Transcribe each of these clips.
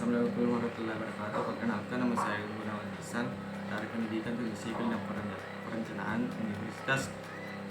Assalamualaikum warahmatullahi wabarakatuh. Perkenalkan, nama saya Gunawan Hasan dari Pendidikan Teknik Sipil dan Perencanaan Universitas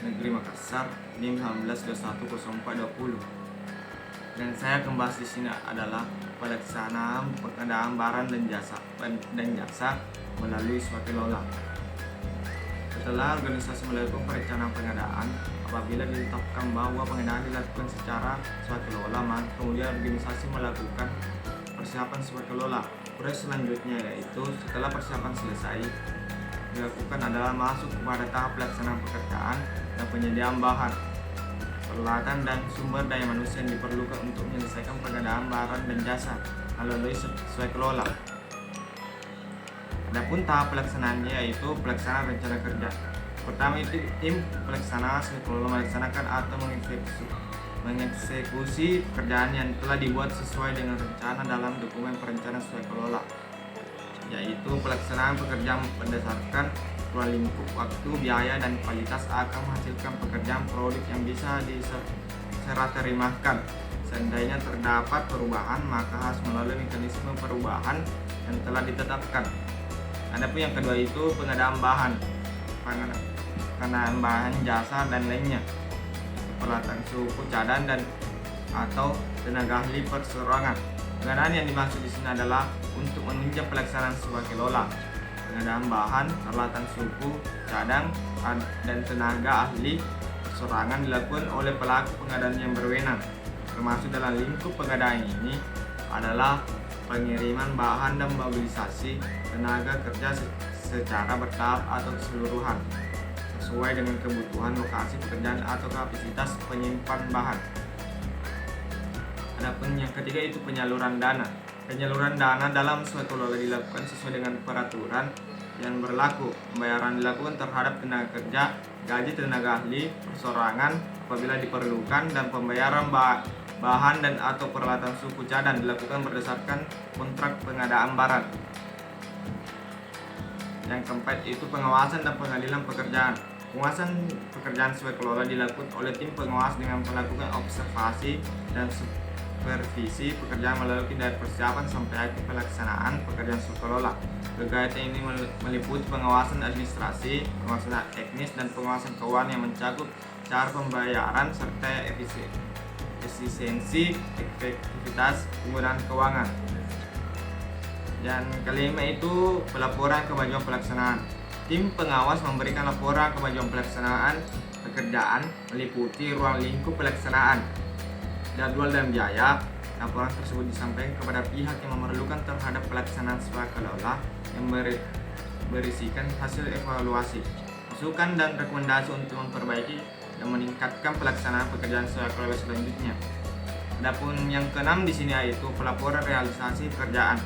Negeri Makassar, NIM 19210420. Dan saya akan bahas di sini adalah pelaksanaan pengadaan barang dan jasa melalui swakelola. Setelah organisasi melakukan perencanaan pengadaan, apabila ditetapkan bahwa pengadaan dilakukan secara swakelola, maka kemudian organisasi melakukan persiapan swakelola. Proses selanjutnya yaitu setelah persiapan selesai, dilakukan adalah masuk kepada tahap pelaksanaan pekerjaan dan penyediaan bahan, peralatan dan sumber daya manusia yang diperlukan untuk menyelesaikan pengadaan barang dan jasa melalui swakelola. Adapun tahap pelaksanaannya yaitu pelaksanaan rencana kerja. Pertama itu tim pelaksana swakelola melaksanakan atau mengeksekusi pekerjaan yang telah dibuat sesuai dengan rencana dalam dokumen perencanaan swakelola, yaitu pelaksanaan pekerjaan berdasarkan ruang lingkup waktu, biaya, dan kualitas akan menghasilkan pekerjaan produk yang bisa diserah terimakan. Seandainya terdapat perubahan, maka harus melalui mekanisme perubahan yang telah ditetapkan. Adapun yang kedua itu pengadaan bahan, jasa dan lainnya, peralatan suku cadang dan atau tenaga ahli perseorangan. Pengadaan yang dimaksud di sini adalah untuk menunjang pelaksanaan swakelola. Pengadaan bahan, peralatan suku cadang dan tenaga ahli perseorangan dilakukan oleh pelaku pengadaan yang berwenang. Termasuk dalam lingkup pengadaan ini adalah pengiriman bahan dan mobilisasi tenaga kerja secara bertahap atau keseluruhan sesuai dengan kebutuhan lokasi pekerjaan atau kapasitas penyimpan bahan. Adapun yang ketiga itu penyaluran dana. Penyaluran dana dalam swakelola dilakukan sesuai dengan peraturan yang berlaku. Pembayaran dilakukan terhadap tenaga kerja, gaji tenaga ahli perseorangan apabila diperlukan, dan pembayaran bahan dan atau peralatan suku cadang dilakukan berdasarkan kontrak pengadaan barang. Yang keempat itu pengawasan dan pengadilan pekerjaan. Pengawasan pekerjaan swakelola dilakukan oleh tim pengawas dengan melakukan observasi dan supervisi pekerjaan melalui dari persiapan sampai akhir pelaksanaan pekerjaan swakelola. Kegiatan ini meliputi pengawasan administrasi, pengawasan teknis, dan pengawasan keuangan yang mencakup cara pembayaran serta efisiensi efektivitas penggunaan keuangan. Dan kelima itu pelaporan kemajuan pelaksanaan. Tim pengawas memberikan laporan kemajuan pelaksanaan pekerjaan meliputi ruang lingkup pelaksanaan, jadwal dan biaya. Laporan tersebut disampaikan kepada pihak yang memerlukan terhadap pelaksanaan swakelola yang berisikan hasil evaluasi, masukan, dan rekomendasi untuk memperbaiki dan meningkatkan pelaksanaan pekerjaan swakelola selanjutnya. Adapun yang keenam di sini yaitu pelaporan realisasi pekerjaan.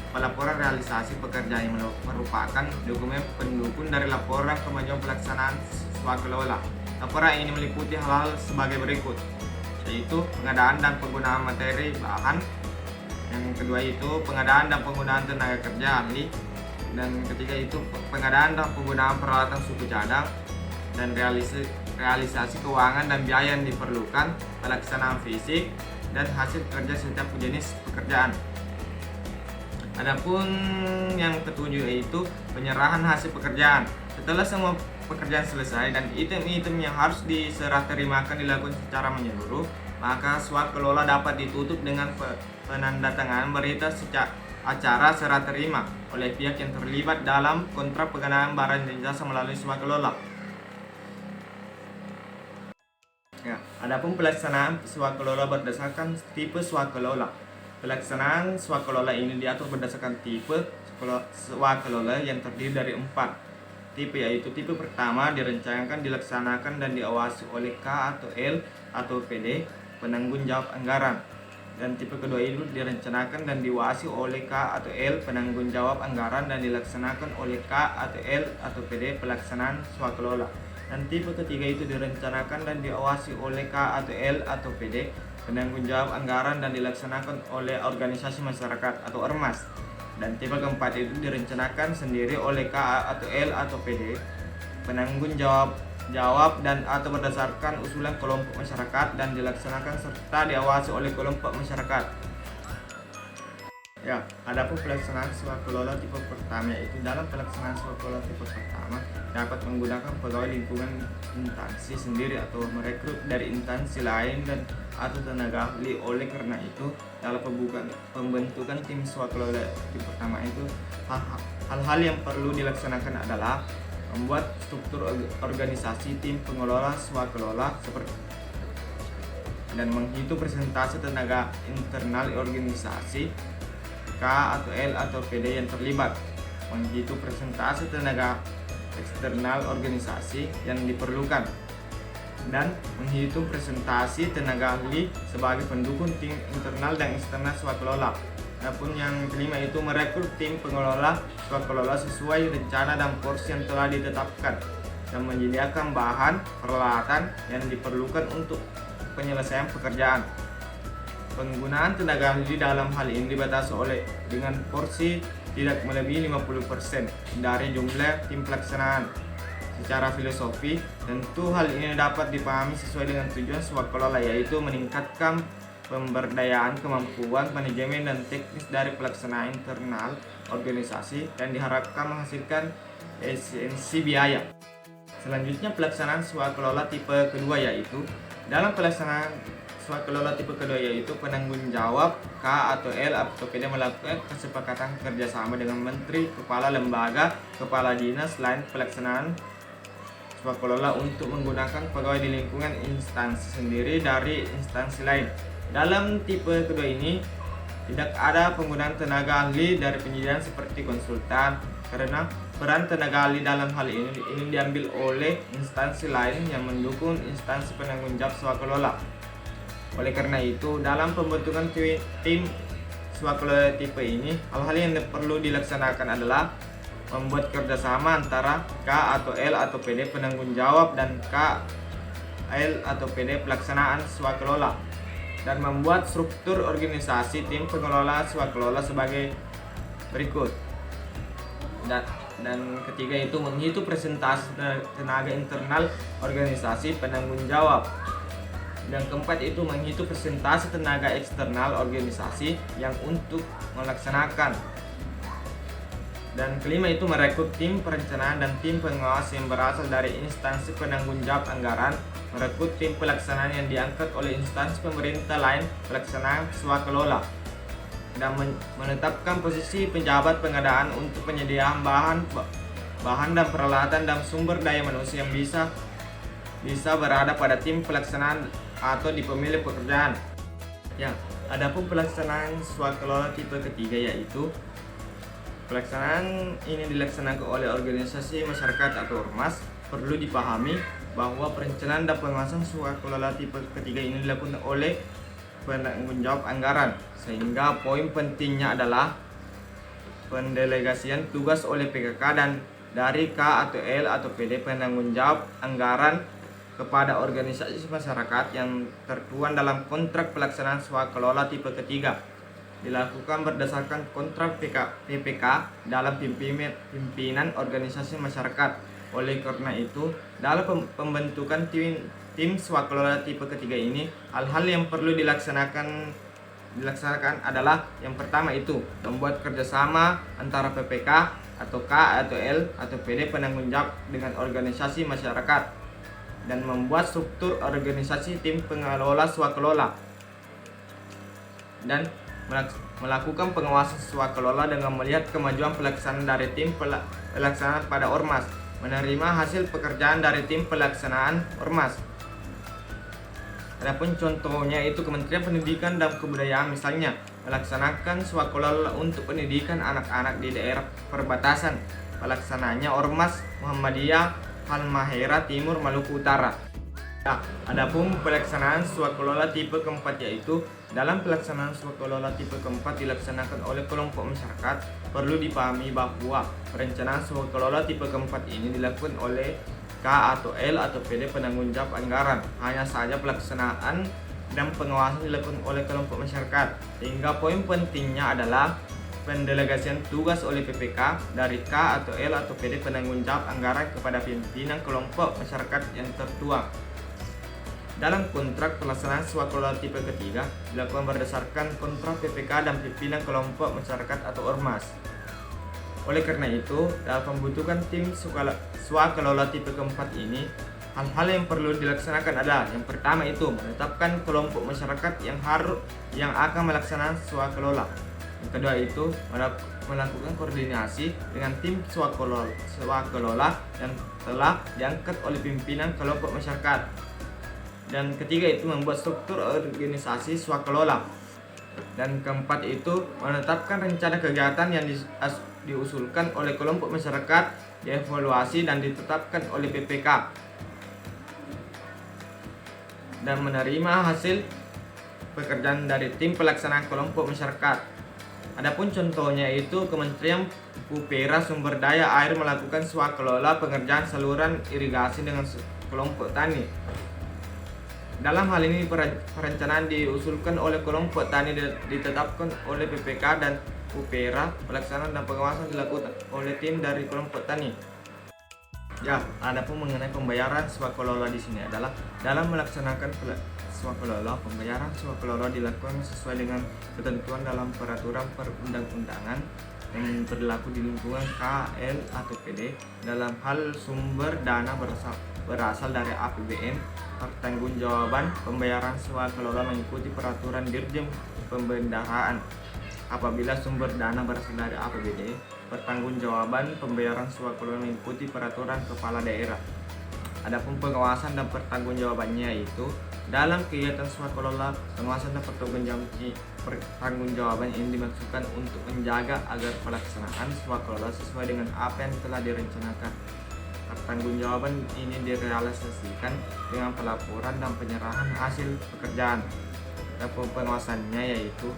Pelaporan realisasi pekerjaan yang merupakan dokumen pendukung dari laporan kemajuan pelaksanaan swakelola. Laporan ini meliputi hal-hal sebagai berikut, yaitu pengadaan dan penggunaan materi bahan. Yang kedua itu pengadaan dan penggunaan tenaga kerja ahli. Dan ketiga itu pengadaan dan penggunaan peralatan suku cadang, dan realisasi keuangan dan biaya yang diperlukan, pelaksanaan fisik, dan hasil kerja setiap jenis pekerjaan. Adapun yang ketujuh yaitu penyerahan hasil pekerjaan. Setelah semua pekerjaan selesai dan item-item yang harus diserah terimakan dilakukan secara menyeluruh, maka swakelola dapat ditutup dengan penandatanganan berita acara serah terima oleh pihak yang terlibat dalam kontrak pengadaan barang dan jasa melalui swakelola. Ya, adapun pelaksanaan swakelola berdasarkan tipe swakelola. Pelaksanaan swakelola ini diatur berdasarkan tipe swakelola yang terdiri dari 4 tipe, yaitu tipe pertama direncanakan, dilaksanakan, dan diawasi oleh K atau L atau PD, penanggung jawab anggaran. Dan tipe kedua itu direncanakan dan diawasi oleh K atau L, penanggung jawab anggaran, dan dilaksanakan oleh K atau L atau PD, pelaksanaan swakelola. Dan tipe ketiga itu direncanakan dan diawasi oleh K atau L atau PD, penanggung jawab anggaran, dan dilaksanakan oleh organisasi masyarakat atau ormas. Dan tipe keempat itu direncanakan sendiri oleh K atau L atau PD, penanggung jawab dan atau berdasarkan usulan kelompok masyarakat, dan dilaksanakan serta diawasi oleh kelompok masyarakat. Ya, adapun pelaksanaan swakelola tipe pertama, yaitu dalam pelaksanaan swakelola tipe pertama dapat menggunakan pegawai lingkungan instansi sendiri atau merekrut dari instansi lain dan atau tenaga ahli. Oleh karena itu, dalam pembentukan tim swakelola tipe pertama itu hal-hal yang perlu dilaksanakan adalah membuat struktur organisasi tim pengelola swakelola seperti dan menghitung persentase tenaga internal organisasi K atau L atau PD yang terlibat, menghitung persentase tenaga eksternal organisasi yang diperlukan, dan menghitung presentasi tenaga ahli sebagai pendukung tim internal dan eksternal swakelola. Adapun yang kelima itu merekrut tim pengelola swakelola sesuai rencana dan porsi yang telah ditetapkan dan menyediakan bahan peralatan yang diperlukan untuk penyelesaian pekerjaan. Penggunaan tenaga ahli dalam hal ini dibatasi oleh dengan porsi tidak melebihi 50% dari jumlah tim pelaksanaan. Secara filosofi, tentu hal ini dapat dipahami sesuai dengan tujuan swakelola, yaitu meningkatkan pemberdayaan kemampuan manajemen dan teknis dari pelaksanaan internal organisasi dan diharapkan menghasilkan efisiensi biaya. Selanjutnya, pelaksanaan swakelola tipe kedua, yaitu dalam pelaksanaan swakelola tipe kedua yaitu penanggung jawab K atau L atau PD melakukan kesepakatan kerjasama dengan menteri, kepala lembaga, kepala dinas lain pelaksanaan swakelola untuk menggunakan pegawai di lingkungan instansi sendiri dari instansi lain. Dalam tipe kedua ini tidak ada penggunaan tenaga ahli dari penyediaan seperti konsultan, karena peran tenaga ahli dalam hal ini diambil oleh instansi lain yang mendukung instansi penanggung jawab swakelola. Oleh karena itu, dalam pembentukan tim swakelola tipe ini, hal-hal yang perlu dilaksanakan adalah membuat kerjasama antara K atau L atau PD penanggung jawab dan K, L atau PD pelaksanaan swakelola, dan membuat struktur organisasi tim pengelola swakelola sebagai berikut. Dan ketiga itu menghitung presentasi tenaga internal organisasi penanggung jawab. Dan keempat itu menghitung persentase tenaga eksternal organisasi yang untuk melaksanakan. Dan kelima itu merekrut tim perencanaan dan tim pengawas yang berasal dari instansi penanggung jawab anggaran, merekrut tim pelaksanaan yang diangkat oleh instansi pemerintah lain pelaksanaan swakelola, dan menetapkan posisi pejabat pengadaan untuk penyediaan bahan dan peralatan dan sumber daya manusia yang bisa berada pada tim pelaksanaan atau di pemilik pekerjaan. Ya, adapun pelaksanaan swakelola tipe ketiga yaitu pelaksanaan ini dilaksanakan oleh organisasi masyarakat atau ormas. Perlu dipahami bahwa perencanaan dan pengawasan swakelola tipe ketiga ini dilakukan oleh penanggung jawab anggaran, sehingga poin pentingnya adalah pendelegasian tugas oleh PKK dan dari K atau L atau PD penanggung jawab anggaran kepada organisasi masyarakat yang tertuang dalam kontrak pelaksanaan swakelola tipe ketiga, dilakukan berdasarkan kontrak PPK dalam pimpinan organisasi masyarakat. Oleh karena itu, dalam pembentukan tim swakelola tipe ketiga ini, hal-hal yang perlu dilaksanakan adalah yang pertama itu membuat kerjasama antara PPK atau K atau L atau PD penanggung jawab dengan organisasi masyarakat, dan membuat struktur organisasi tim pengelola swakelola, dan melakukan pengawasan swakelola dengan melihat kemajuan pelaksanaan dari tim pelaksanaan pada ormas, menerima hasil pekerjaan dari tim pelaksanaan ormas. Adapun contohnya itu Kementerian Pendidikan dan Kebudayaan misalnya melaksanakan swakelola untuk pendidikan anak-anak di daerah perbatasan, pelaksanaannya Ormas Muhammadiyah Halmahera Timur Maluku Utara. Nah, adapun pelaksanaan swakelola tipe keempat yaitu dalam pelaksanaan swakelola tipe keempat dilaksanakan oleh kelompok masyarakat. Perlu dipahami bahwa perencanaan swakelola tipe keempat ini dilakukan oleh K atau L atau PD penanggung jawab anggaran. Hanya saja pelaksanaan dan pengawasan dilakukan oleh kelompok masyarakat, sehingga poin pentingnya adalah pendelegasian tugas oleh PPK dari K atau L atau PD penanggung jawab anggaran kepada pimpinan kelompok masyarakat yang tertuang. Dalam kontrak pelaksanaan swakelola tipe ketiga dilakukan berdasarkan kontrak PPK dan pimpinan kelompok masyarakat atau ormas. Oleh karena itu, dalam pembentukan tim swakelola tipe keempat ini, hal-hal yang perlu dilaksanakan adalah yang pertama itu menetapkan kelompok masyarakat yang akan melaksanakan swakelola. Yang kedua itu melakukan koordinasi dengan tim swakelola yang telah diangkat oleh pimpinan kelompok masyarakat. Dan ketiga itu membuat struktur organisasi swakelola. Dan keempat itu menetapkan rencana kegiatan yang diusulkan oleh kelompok masyarakat, dievaluasi dan ditetapkan oleh PPK, dan menerima hasil pekerjaan dari tim pelaksanaan kelompok masyarakat. Adapun contohnya itu Kementerian PUPERA Sumber Daya Air melakukan swakelola pengerjaan saluran irigasi dengan kelompok tani. Dalam hal ini perencanaan diusulkan oleh kelompok tani ditetapkan oleh PPK dan PUPERA. Pelaksanaan dan pengawasan dilakukan oleh tim dari kelompok tani. Ya, adapun mengenai pembayaran swakelola di sini adalah dalam melaksanakan swakelola, pembayaran swakelola dilakukan sesuai dengan ketentuan dalam peraturan perundang-undangan yang berlaku di lingkungan KL atau PD. Dalam hal sumber dana berasal dari APBN, pertanggungjawaban pembayaran swakelola mengikuti peraturan Dirjen Pembendaharaan. Apabila sumber dana berasal dari APBD, pertanggungjawaban pembayaran swakelola mengikuti peraturan kepala daerah. Adapun pengawasan dan pertanggungjawabannya itu dalam kegiatan swakelola, pengawasan dan pertanggungjawaban ini dimaksudkan untuk menjaga agar pelaksanaan swakelola sesuai dengan apa yang telah direncanakan. Pertanggungjawaban ini direalisasikan dengan pelaporan dan penyerahan hasil pekerjaan. Adapun pengawasannya yaitu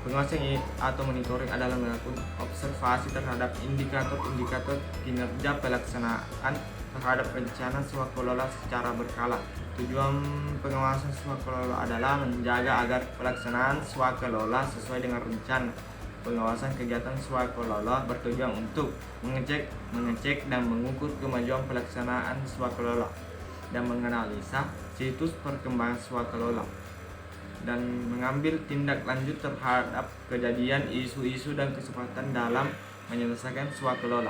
pengawasan atau monitoring adalah melakukan observasi terhadap indikator-indikator kinerja pelaksanaan terhadap rencana swakelola secara berkala. Tujuan pengawasan swakelola adalah menjaga agar pelaksanaan swakelola sesuai dengan rencana. Pengawasan kegiatan swakelola bertujuan untuk mengecek dan mengukur kemajuan pelaksanaan swakelola dan menganalisa situs perkembangan swakelola dan mengambil tindak lanjut terhadap kejadian, isu-isu dan kesempatan dalam menyelesaikan swakelola.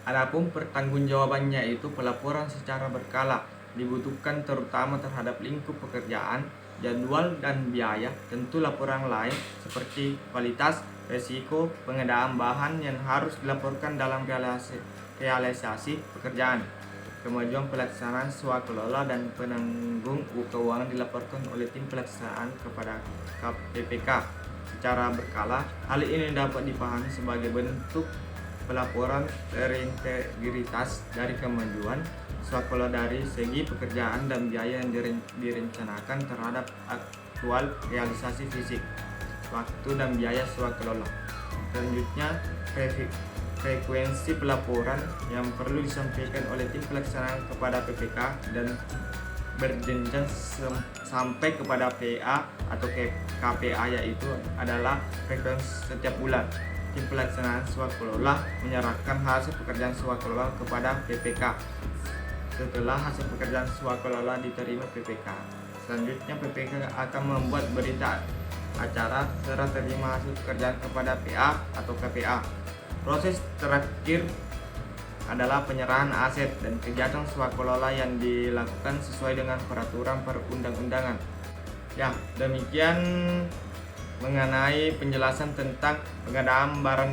Adapun pertanggungjawabannya itu pelaporan secara berkala dibutuhkan terutama terhadap lingkup pekerjaan, jadwal dan biaya. Tentu laporan lain seperti kualitas, resiko, pengadaan bahan yang harus dilaporkan dalam realisasi pekerjaan. Kemajuan pelaksanaan swakelola dan penanggung keuangan dilaporkan oleh tim pelaksanaan kepada PPK secara berkala. Hal ini dapat dipahami sebagai bentuk pelaporan terintegritas dari kemajuan swakelola dari segi pekerjaan dan biaya yang direncanakan terhadap aktual realisasi fisik, waktu dan biaya swakelola. Selanjutnya, frekuensi pelaporan yang perlu disampaikan oleh tim pelaksanaan kepada PPK dan berjenjang sampai kepada PA atau KPA, yaitu adalah frekuensi setiap bulan. Tim pelaksanaan swakelola menyerahkan hasil pekerjaan swakelola kepada PPK setelah hasil pekerjaan swakelola diterima PPK. Selanjutnya PPK akan membuat berita acara serah terima hasil pekerjaan kepada PA atau KPA. Proses terakhir adalah penyerahan aset dan kegiatan swakelola yang dilakukan sesuai dengan peraturan perundang-undangan. Ya, demikian mengenai penjelasan tentang pengadaan barang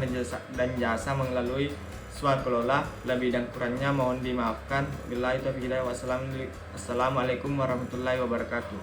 dan jasa melalui swakelola. Lebih dan kurangnya mohon dimaafkan. Wassalamualaikum warahmatullahi wabarakatuh.